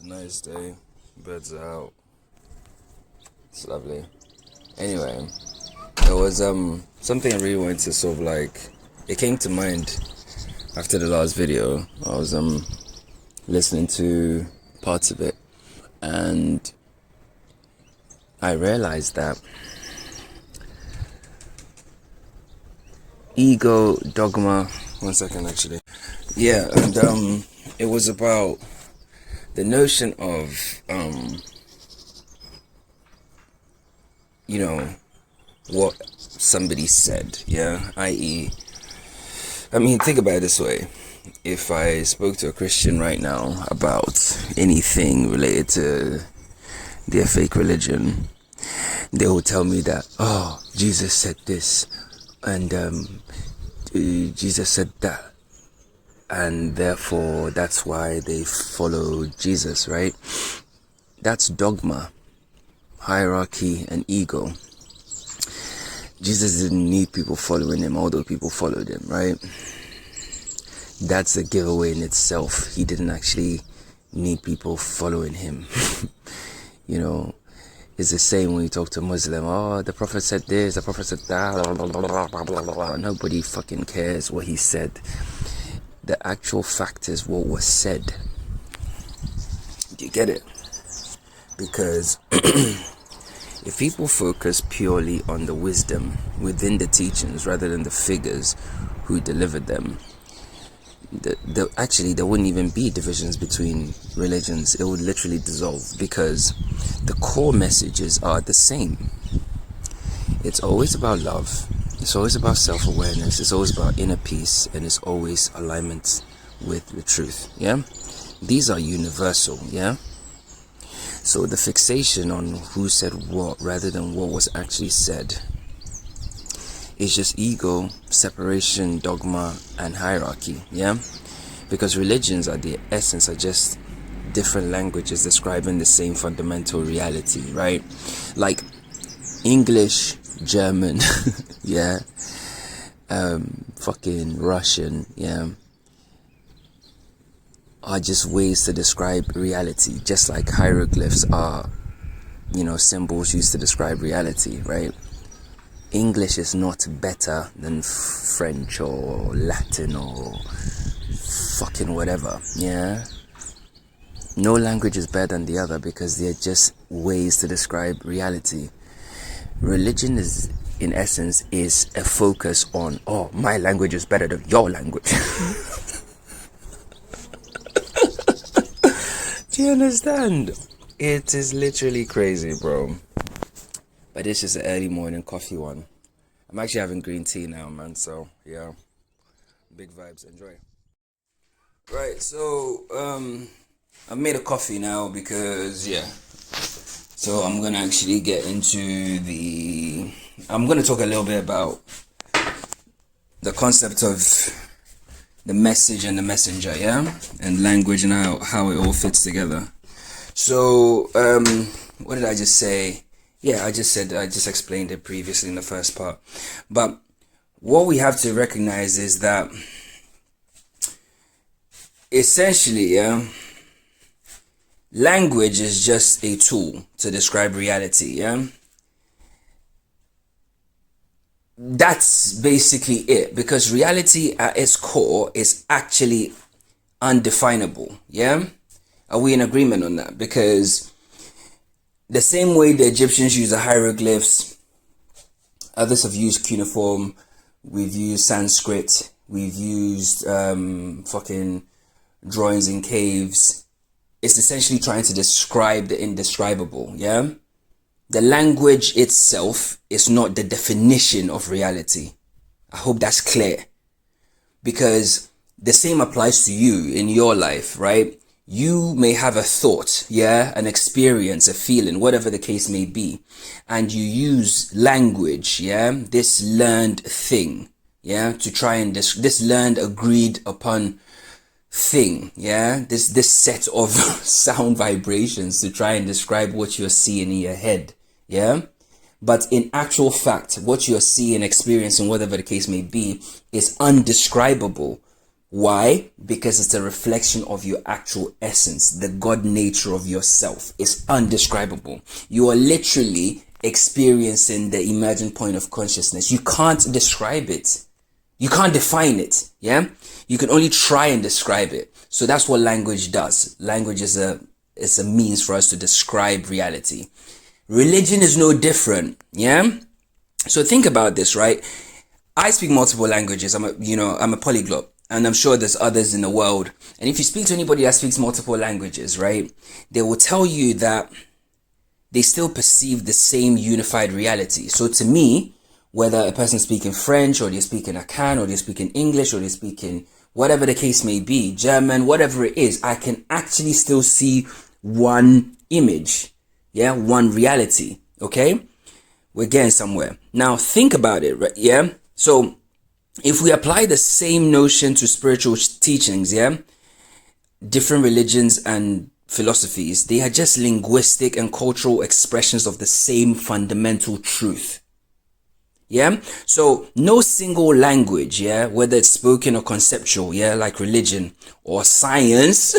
a nice day. Birds are out. It's lovely. Anyway, there was something I really wanted to sort of like. It came to mind after the last video. I was listening to parts of it, and I realized that ego, dogma. 1 second, actually. Yeah, and it was about the notion of what somebody said. Yeah, i.e., I mean, think about it this way. If I spoke to a Christian right now about anything related to their fake religion, they will tell me that, oh, Jesus said this, and Jesus said that, and therefore that's why they follow Jesus, right? That's dogma, hierarchy, and ego. Jesus didn't need people following him, although people followed him, right? That's a giveaway in itself. He didn't actually need people following him. It's the same when you talk to a Muslim. Oh, the Prophet said this, the Prophet said that, blah, blah, blah, blah, blah, blah, blah. Nobody fucking cares what he said. The actual fact is what was said. Do you get it? Because if people focus purely on the wisdom within the teachings rather than the figures who delivered them, there wouldn't even be divisions between religions. It would literally dissolve, because the core messages are the same. It's always about love. It's always about self-awareness. It's always about inner peace, and it's always alignment with the truth. Yeah, these are universal. Yeah. So the fixation on who said what rather than what was actually said is just ego, separation, dogma, and hierarchy. Yeah, because religions at the essence are just different languages describing the same fundamental reality, right? Like English, German, yeah, fucking Russian, yeah, are just ways to describe reality, just like hieroglyphs are, symbols used to describe reality, right? English is not better than French or Latin or fucking whatever, yeah? No language is better than the other, because they're just ways to describe reality. Religion is, in essence, is a focus on, oh, my language is better than your language. Do you understand? It is literally crazy, bro. But this is an early morning coffee one. I'm actually having green tea now, man. So, yeah. Big vibes. Enjoy. Right, so, I made a coffee now because, yeah. So I'm going to actually get into I'm going to talk a little bit about the concept of the message and the messenger, yeah? And language and how it all fits together. So, what did I just say? Yeah, I just explained it previously in the first part. But what we have to recognize is that essentially, yeah, language is just a tool to describe reality, yeah? That's basically it, because reality at its core is actually undefinable, yeah? Are we in agreement on that? Because the same way the Egyptians used the hieroglyphs, others have used cuneiform, we've used Sanskrit, we've used fucking drawings in caves. It's essentially trying to describe the indescribable, yeah? The language itself is not the definition of reality. I hope that's clear. Because the same applies to you in your life, right? You may have a thought, yeah, an experience, a feeling, whatever the case may be. And you use language, yeah, this learned thing, yeah, to try and this learned agreed upon thing, yeah, this set of sound vibrations to try and describe what you're seeing in your head, yeah. But in actual fact, what you're seeing, experiencing, whatever the case may be, is undescribable. Why? Because it's a reflection of your actual essence, the God nature of yourself. It's undescribable. You are literally experiencing the emergent point of consciousness. You can't describe it. You can't define it. Yeah? You can only try and describe it. So that's what language does. Language is a means for us to describe reality. Religion is no different. Yeah? So think about this, right? I speak multiple languages. I'm a polyglot, and I'm sure there's others in the world. And if you speak to anybody that speaks multiple languages, right, they will tell you that they still perceive the same unified reality. So to me, whether a person speaking French, or they're speaking Akan, or they're speaking English, or they're speaking whatever the case may be, German, whatever it is, I can actually still see one image. Yeah, one reality. Okay? We're getting somewhere. Now think about it, right? Yeah? So if we apply the same notion to spiritual teachings, yeah, different religions and philosophies, they are just linguistic and cultural expressions of the same fundamental truth. Yeah. So no single language, yeah, whether it's spoken or conceptual, yeah, like religion or science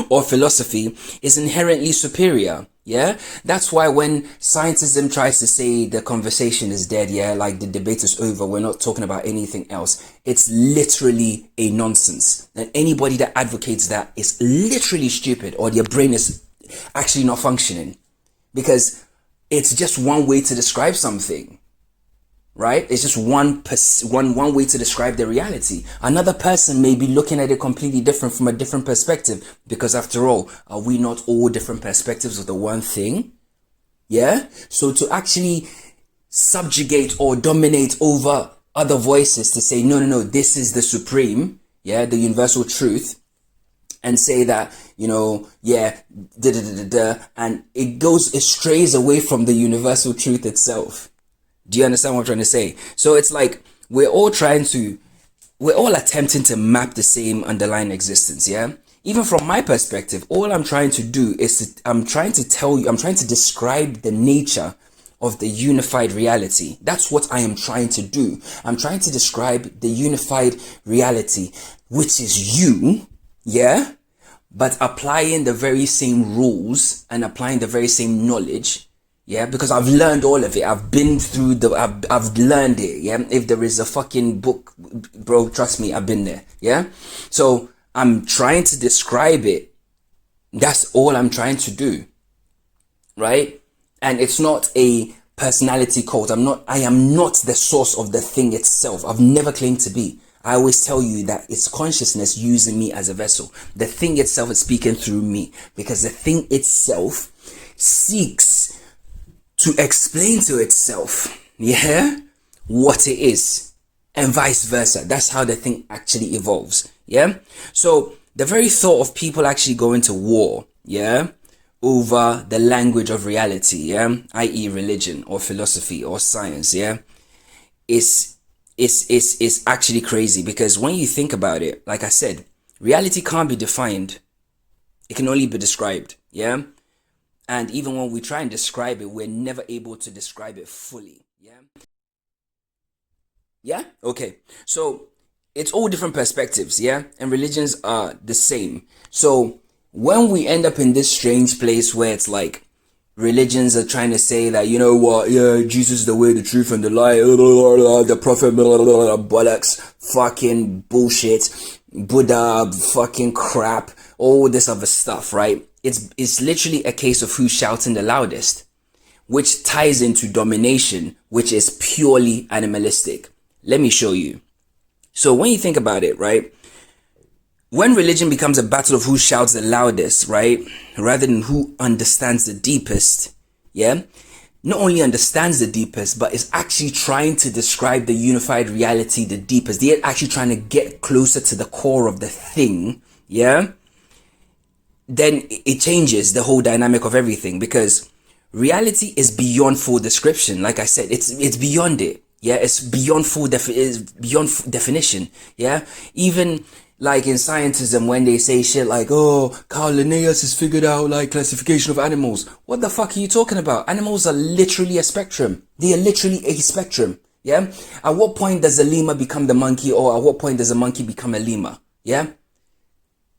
or philosophy, is inherently superior. Yeah, that's why when scientism tries to say the conversation is dead, yeah, like the debate is over, we're not talking about anything else, it's literally a nonsense. And anybody that advocates that is literally stupid, or their brain is actually not functioning, because it's just one way to describe something. Right? It's just one way to describe the reality. Another person may be looking at it completely different from a different perspective, because after all, are we not all different perspectives of the one thing? Yeah? So to actually subjugate or dominate over other voices to say, no, this is the supreme, yeah, the universal truth, and say that, yeah, and it strays away from the universal truth itself. Do you understand what I'm trying to say? So it's like we're all attempting to map the same underlying existence, yeah? Even from my perspective, all I'm trying to do is I'm trying to describe the nature of the unified reality. That's what I am trying to do. I'm trying to describe the unified reality, which is you, yeah? But applying the very same rules and applying the very same knowledge. Yeah, because I've learned all of it. I've been through I've learned it. Yeah. If there is a fucking book, bro, trust me, I've been there. Yeah. So I'm trying to describe it. That's all I'm trying to do. Right. And it's not a personality cult. I am not the source of the thing itself. I've never claimed to be. I always tell you that it's consciousness using me as a vessel. The thing itself is speaking through me, because the thing itself seeks to explain to itself, yeah, what it is, and vice versa. That's how the thing actually evolves, yeah? So the very thought of people actually going to war, yeah, over the language of reality, yeah, i.e. religion or philosophy or science, yeah, is actually crazy, because when you think about it, like I said, reality can't be defined. It can only be described, yeah? And even when we try and describe it, we're never able to describe it fully. Yeah. Yeah. Okay. So it's all different perspectives. Yeah. And religions are the same. So when we end up in this strange place where it's like religions are trying to say that, you know what, yeah, Jesus is the way, the truth, and the lie, the prophet, bollocks, fucking bullshit, Buddha, fucking crap, all this other stuff, right? It's literally a case of who's shouting the loudest, which ties into domination, which is purely animalistic. Let me show you. So when you think about it, right, when religion becomes a battle of who shouts the loudest, right, rather than who understands the deepest, yeah, not only understands the deepest, but is actually trying to describe the unified reality the deepest. They're actually trying to get closer to the core of the thing, yeah, then it changes the whole dynamic of everything, because reality is beyond full description. Like I said, it's beyond it. Yeah, it's beyond definition. Yeah, even like in scientism, when they say shit like, oh, Carl Linnaeus has figured out like classification of animals. What the fuck are you talking about? Animals are literally a spectrum. They are literally a spectrum. Yeah. At what point does a lemur become the monkey, or at what point does a monkey become a lemur? Yeah.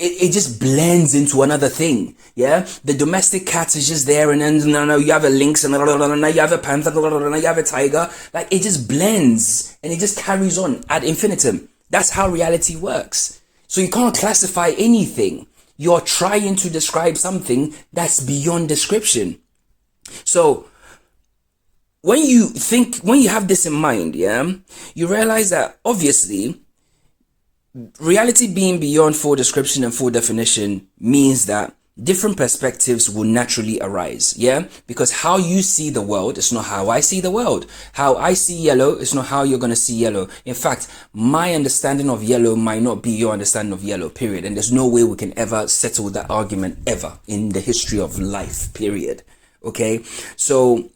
It just blends into another thing. Yeah. The domestic cat is just there, and then no, you have a lynx, and now you have a panther, now you have a tiger. Like, it just blends and it just carries on ad infinitum. That's how reality works. So you can't classify anything. You're trying to describe something that's beyond description. So when you have this in mind, yeah, you realize that obviously reality being beyond full description and full definition means that different perspectives will naturally arise. Yeah, because how you see the world is not how I see the world. How I see yellow is not how you're going to see yellow. In fact, my understanding of yellow might not be your understanding of yellow, period. And there's no way we can ever settle that argument ever in the history of life, period. Okay, so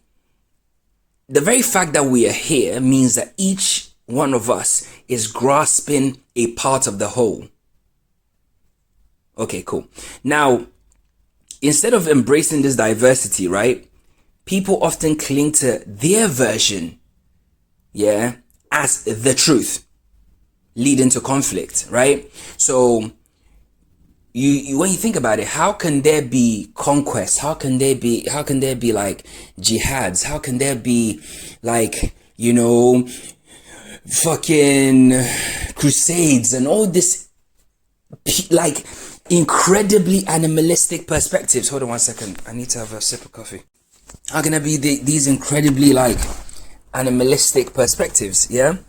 the very fact that we are here means that each one of us is grasping a part of the whole. Okay, cool. Now, instead of embracing this diversity, right, people often cling to their version, yeah, as the truth, leading to conflict, right? So you when you think about it, how can there be conquest? How can there be like jihads? How can there be like, you know, fucking crusades and all this like incredibly animalistic perspectives? Hold on 1 second. I need to have a sip of coffee. How can there be these incredibly like animalistic perspectives? Yeah,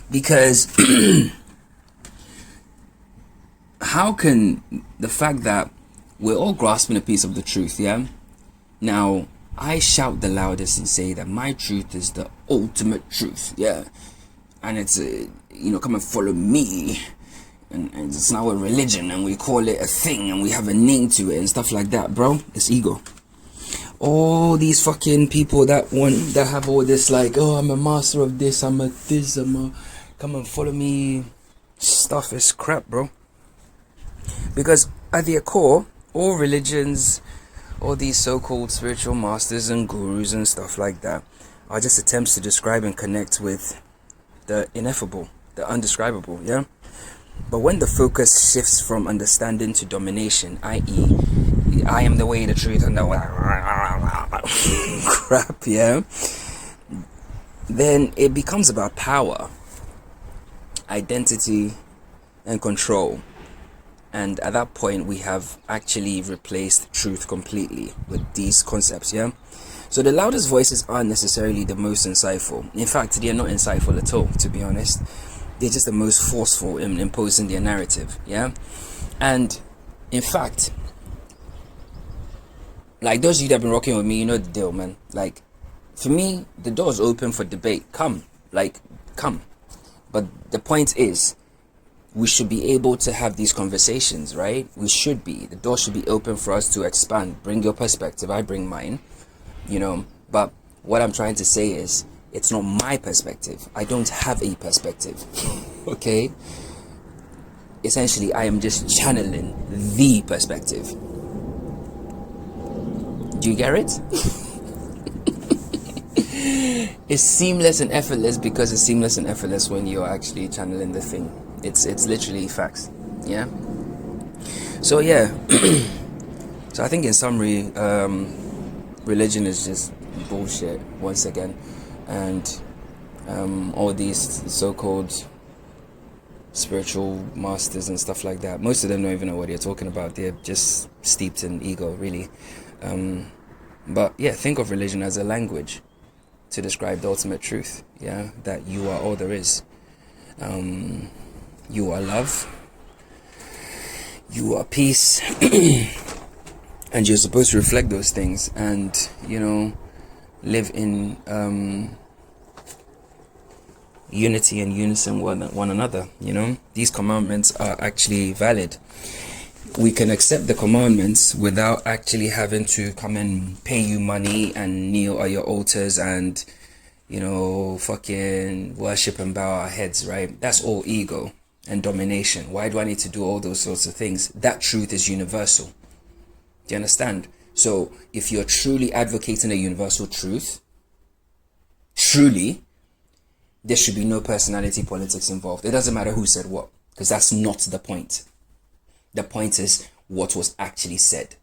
because how can the fact that we're all grasping a piece of the truth, yeah? Now, I shout the loudest and say that my truth is the ultimate truth, yeah? And it's, come and follow me. And it's now a religion, and we call it a thing, and we have a name to it and stuff like that, bro. It's ego. All these fucking people that have all this like, oh, I'm a master of this, I'm a come and follow me stuff is crap, bro. Because at their core, all religions, all these so-called spiritual masters and gurus and stuff like that are just attempts to describe and connect with the ineffable, the undescribable, yeah? But when the focus shifts from understanding to domination, i.e., I am the way, the truth, and the crap, yeah? Then it becomes about power, identity, and control. And at that point, we have actually replaced truth completely with these concepts, yeah? So the loudest voices aren't necessarily the most insightful. In fact, they're not insightful at all, to be honest. They're just the most forceful in imposing their narrative, yeah? And in fact, like those of you that have been rocking with me, you know the deal, man. Like, for me, the door's open for debate. Come. But the point is, we should be able to have these conversations, right? We should be. The door should be open for us to expand. Bring your perspective, I bring mine, But what I'm trying to say is, it's not my perspective. I don't have a perspective, okay? Essentially, I am just channeling the perspective. Do you get it? It's seamless and effortless because it's seamless and effortless when you're actually channeling the thing. It's literally facts, yeah? So yeah, so I think in summary, religion is just bullshit once again, and all these so-called spiritual masters and stuff like that, most of them don't even know what they're talking about. They're just steeped in ego, really. But yeah, think of religion as a language to describe the ultimate truth, yeah, that you are all there is. You are love, you are peace, and you're supposed to reflect those things and, live in unity and unison with one another, These commandments are actually valid. We can accept the commandments without actually having to come and pay you money and kneel at your altars and, fucking worship and bow our heads, right? That's all ego and domination. Why do I need to do all those sorts of things? That truth is universal. Do you understand? So if you're truly advocating a universal truth, truly, There should be no personality politics involved. It doesn't matter who said what, because that's not the point. The point is what was actually said.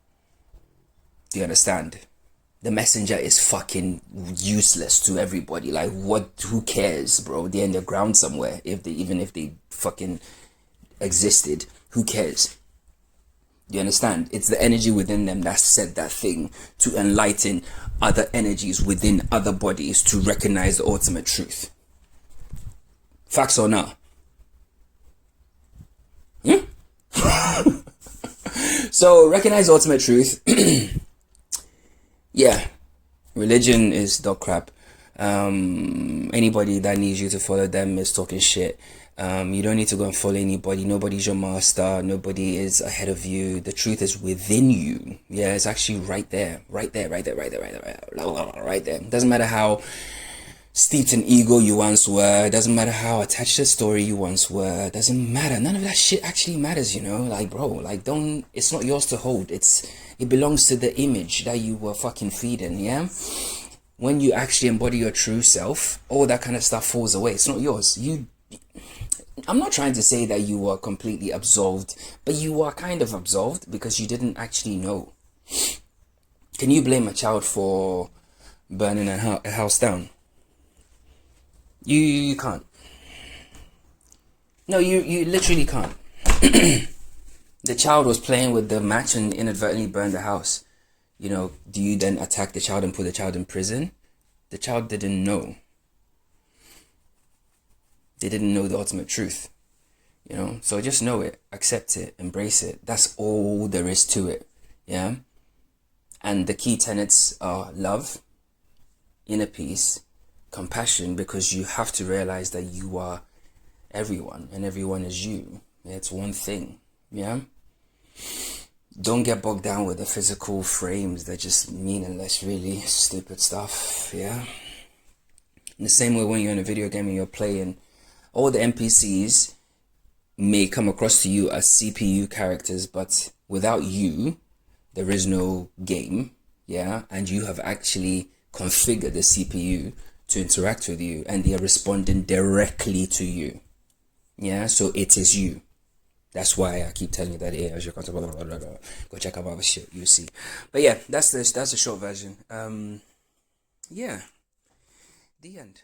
Do you understand? The messenger is fucking useless to everybody. Like, what? Who cares, bro? They're in the ground somewhere. Even if they fucking existed, who cares? Do you understand? It's the energy within them that said that thing to enlighten other energies within other bodies to recognize the ultimate truth. Facts or not? So recognize the ultimate truth. Yeah, religion is dog crap. Anybody that needs you to follow them is talking shit. You don't need to go and follow anybody. Nobody's your master. Nobody is ahead of you. The truth is within you. Yeah, it's actually right there. Right there. It doesn't matter how steeped in ego you once were. It doesn't matter how attached to the story you once were. It doesn't matter. None of that shit actually matters, you know? Like, bro, like, don't, it's not yours to hold. It belongs to the image that you were fucking feeding, yeah? When you actually embody your true self, all that kind of stuff falls away. It's not yours. I'm not trying to say that you were completely absolved, but you are kind of absolved because you didn't actually know. Can you blame a child for burning a house down? You can't. No, you literally can't. The child was playing with the match and inadvertently burned the house. You know, do you then attack the child and put the child in prison? The child didn't know. They didn't know the ultimate truth. You know, so just know it, accept it, embrace it. That's all there is to it. Yeah. And the key tenets are love, inner peace, compassion, because you have to realize that you are everyone and everyone is you. It's one thing. Yeah. Don't get bogged down with the physical frames. They're just meaningless, really stupid stuff. Yeah. In the same way, when you're in a video game and you're playing, all the NPCs may come across to you as CPU characters, but without you, there is no game. Yeah. And you have actually configured the CPU to interact with you, and they are responding directly to you. Yeah. So it is you. That's why I keep telling you that, yeah, as you're go check out other shit, you see. But yeah, that's the short version. Yeah, the end.